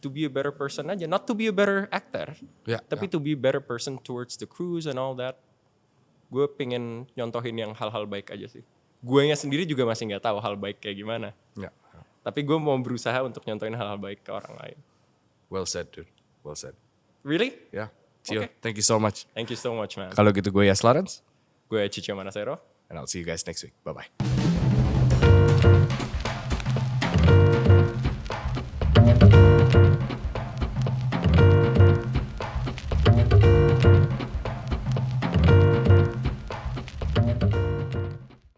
to be a better person aja. Not to be a better actor, tapi to be a better person towards the crews and all that. Gue pengen nyontohin yang hal-hal baik aja sih. Guenya sendiri juga masih nggak tahu hal baik kayak gimana.
Yeah.
Tapi gue mau berusaha untuk nyontohin hal-hal baik ke orang lain.
Well said, dude. Well said.
Really?
Yeah. Cio,
Okay.
thank you so much.
Thank you so much, man.
Kalau gitu gue Yas Lawrence.
Gue Chicho Manasero.
And I'll see you guys next week. Bye-bye.